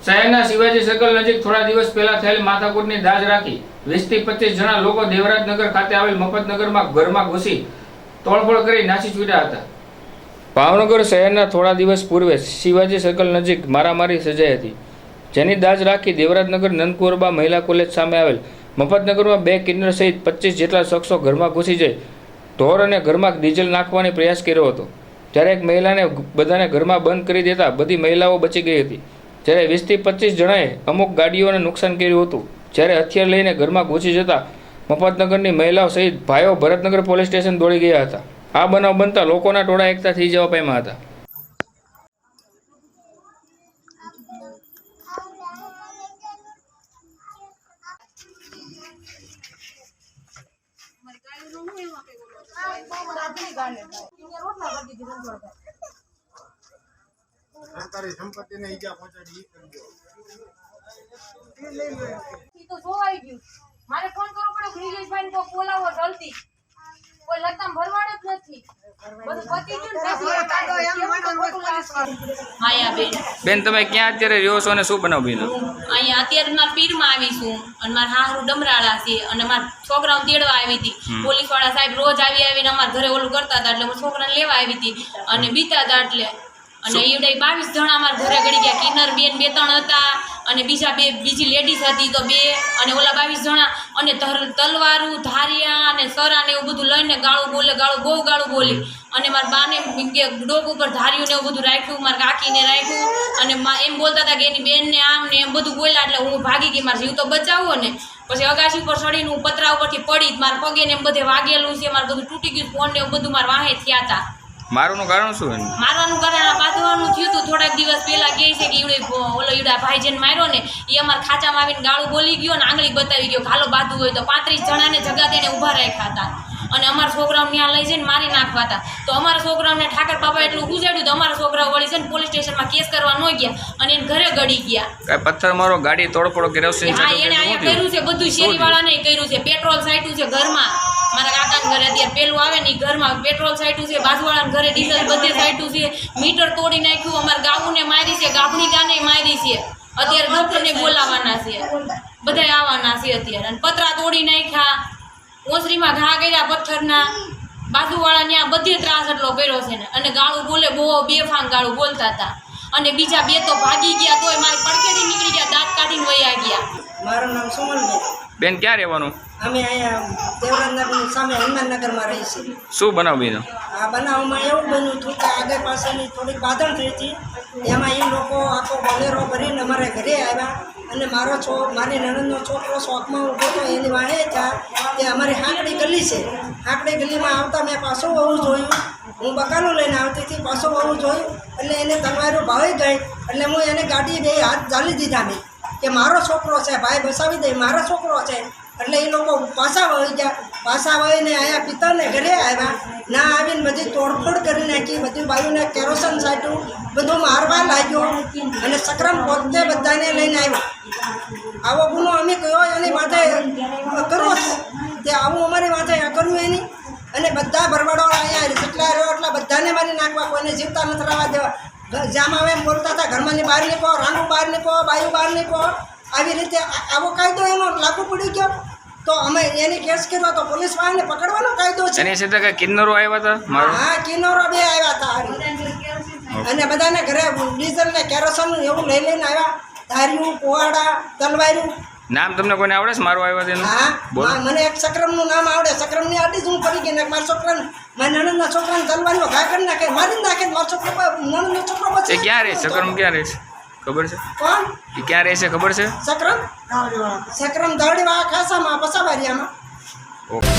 શહેરના શિવાજી સર્કલ નજીક થોડા દિવસ પહેલા થયેલ માથાકૂટની દાજ રાખી 20 થી 25 જણા લોકો દેવરાજનગર ખાતે આવેલ મફતનગરમાં ઘરમાં ઘૂસી તોડફોડ કરી નાસી છૂટ્યા હતા। ભાવનગર શહેરના થોડા દિવસ પૂર્વે શિવાજી સર્કલ નજીક મારામારી સર્જાઈ હતી, જેની દાજ રાખી દેવરાજનગર નંદકુરબા મહિલા કોલેજ સામે આવેલ મફતનગરમાં 2 કિન્નર સહિત 25 જેટલા શખ્સો ઘરમાં ઘૂસી જઈ ઢોર અને ઘરમાં ડીઝલ નાખવાની પ્રયાસ કર્યો હતો। ત્યારે એક મહિલાને બધાને ઘરમાં બંધ કરી દેતા બધી મહિલાઓ બચી ગઈ હતી, જ્યારે 20 થી 25 જણાએ અમુક ગાડીઓને નુકસાન કર્યું હતું। જ્યારે હથિયાર લઈને ઘરમાં ઘૂસી જતા મફતનગરની મહિલાઓ સહિત ભાઈઓ ભરતનગર પોલીસ સ્ટેશન દોડી ગયા હતા। આ બનાવ બનતા લોકોના ટોળા એકઠા થઈ જવા પામ્યા હતા। સરકારી સંપત્તિને ઈજા પહોંચાડી તો જોવાઈ ગયું। મારે ફોન કરવો પડ્યો નિલેશભાઈ ને બોલાવો જલ્દી, કોઈ લતામ ભરવાડો જ નથી, બધું પતી ગયું। બેન, તમે ક્યાં અત્યારે રહ્યો છો અને શું બનાવ બન્યો? અહીંયા અત્યારે મારા પીરમાં આવી છું અને મારા હારું ડમરાળા છે અને મારા છોકરાઓને તેડવા આવી હતી। પોલીસ વાળા સાહેબ રોજ આવીને અમારા ઘરે ઓલું કરતા હતા એટલે મારા છોકરાને લેવા આવી હતી અને બીતા હતા એટલે અને એવડે 22 જણા અમારા ઘરે ગળી ગયા। કિન્નર બેન 2-3 હતા અને બીજી લેડીઝ હતી તો 2 અને ઓલા 22 જણા અને તલવારું ધારિયા અને સરા ને એવું બધું લઈને ગાળું બહુ ગાળું બોલી અને મારા બાને ડોક ઉપર ધાર્યું ને એવું બધું રાખ્યું, મારા કાકીને રાખ્યું અને એમ બોલતા હતા કે એની બેનને આમ ને એમ બધું બોલ્યા એટલે હું ભાગી ગઈ, મારા જીવ તો બચાવો ને। પછી અગાસી ઉપર ચડીને હું પતરા ઉપરથી પડી, મારા પગે ને એમ બધે વાગેલું છે, મારું બધું તૂટી ગયું, ફોન ને એવું બધું મારા વાહે થયા હતા। મારવાનું કારણ શું? મારવાનું કારણ બાંધવાનું થયું હતું થોડાક દિવસ પહેલા કહે છે કે ઈવડા ભાઈ જેને માર્યો ને એ અમારા ખાચામાં આવીને ગાળું બોલી ગયો ને આંગળી બતાવી ગયો, ખાલો બાંધવું હોય તો 35 જણાને જગા તેને ઊભા રાખ્યા હતા અને અમારા છોકરાઓને ત્યાં લઈ જઈને મારી નાખવા હતા। તો અમારા છોકરાઓને ઠાકર બાબા એટલું ગુજાડ્યું તો અમારા છોકરાઓ વળી છે ને પોલીસ સ્ટેશનમાં કેસ કરવા ન ગયા અને એને ઘરે ગળી ગયા। કઈ પથ્થર મારો, ગાડી તોડફોડ કર્યો છે? હા, એને અહીંયા કર્યું છે, બધું શેરીવાળાને કર્યું છે, પેટ્રોલ સાઈટું છે ઘરમાં, મારા કાકાના ઘરે અત્યારે પેલું આવે ને ઘરમાં પેટ્રોલ સાઈટું છે, બાજુવાળાના ઘરે ડીઝલ બધે સાઈટું છે, મીટર તોડી નાખ્યું, અમારા ગાઉને મારી છે, ગાભણી ગાને મારી છે, અત્યારે ડોક્ટરને બોલાવવાના છે, બધા આવવાના છે અત્યારે અને પતરા તોડી નાખ્યા, ઓસરીમાં ઘા કર્યા પથ્થરના, બાજુવાળા ત્યાં બધે ત્રાસ એટલો કર્યો છે ને અને ગાળું બોલે બહુ બેફામ ગાળું બોલતા હતા અને બીજા 2 તો ભાગી ગયા તોય મારી પડખેથી નીકળી ગયા, દાંત કાઢીને વયા ગયા। મારું નામ સુમનબેન। બેન, ક્યાં રહેવાનું? અમે અહીંયા દેવરાજનગરની સામે હનુમાનનગરમાં રહીએ છીએ। શું બનાવ બન્યો? આ બનાવમાં એવું બન્યું હતું કે આગળ પાસેની થોડીક બાંધણ થઈ હતી, એમાં એ લોકો આખો બોલેરો ભરીને અમારે ઘરે આવ્યા અને મારી નણંદનો છોકરો શોખમાં ઊભો હતો એની વાહે હતા તે અમારી હાંકડી ગલી છે, હાંકડી ગલીમાં આવતા મેં પાછું વહુ જોયું, હું બકાલું લઈને આવતી હતી, પાછું વહુ જોયું એટલે એને તલવારો ભાવી ગઈ એટલે હું એને ગાડી 2 હાથ ઝાલી દીધા મેં કે મારો છોકરો છે, ભાઈ બસાવી દે, મારો છોકરો છે। એટલે એ લોકો પાછા વળી ગયા, પાછા વળીને અહીંયા પિતાને ઘરે આવ્યા, ના આવીને બધી તોડફોડ કરી નાખી, બધી બાયુને કેરોસન સાટ્યું, બધું મારવા લાગ્યો અને સક્રમ પોતે બધાને લઈને આવ્યો। આવો ગુનો અમે કયો એની માથે કરવો છે તે આવું અમારી માથે કર્યું એની અને બધા ભરવાડોળા અહીંયા જેટલા રહ્યો એટલા બધાને મારી નાખવા, કોઈને જીવતા નથી રહેવા દેવા। જામ આવે એમ બોલતા હતા ઘરમાંની બહાર નીકળો, રાંડું બહાર નીકળો, બાયું બહાર નીકળો, આવી રીતે આવો કાયદો એનો લાગુ પડી ગયો તો અમે એની કેસ કર્યો તો પોલીસ વાળાને પકડવાનો કાયદો છે। એની સાથે કઈ કિન્નરો આવ્યા હતા? હા, કિન્નરો 2 આવ્યા હતા અને બધાને ઘરે ડીઝલ ને કેરોસન એવું લઈને આવ્યા, ધાર્યું, પોવાડા, તલવાર્યું। નામ તમને કોઈને આવડે છે મારું આવ્યા તેનું? હા, મને એક સક્રમનું નામ આવડે, સક્રમની આડી જ હું પડી ગઈ ને મારા છોકરાને, મારા નણંદના છોકરાને તલવારનો ઘા કરી નાખે, મારી નાખે, મારો છોકરો નણંદનો છોકરો બચે। ક્યાં રહે સક્રમ? ક્યાં રહે છે ખબર છે? કોણ? એ ક્યાં રહે છે ખબર છે? સક્રમ દાવડીવાળા ખાસામાં પસાબારિયામાં। ઓકે।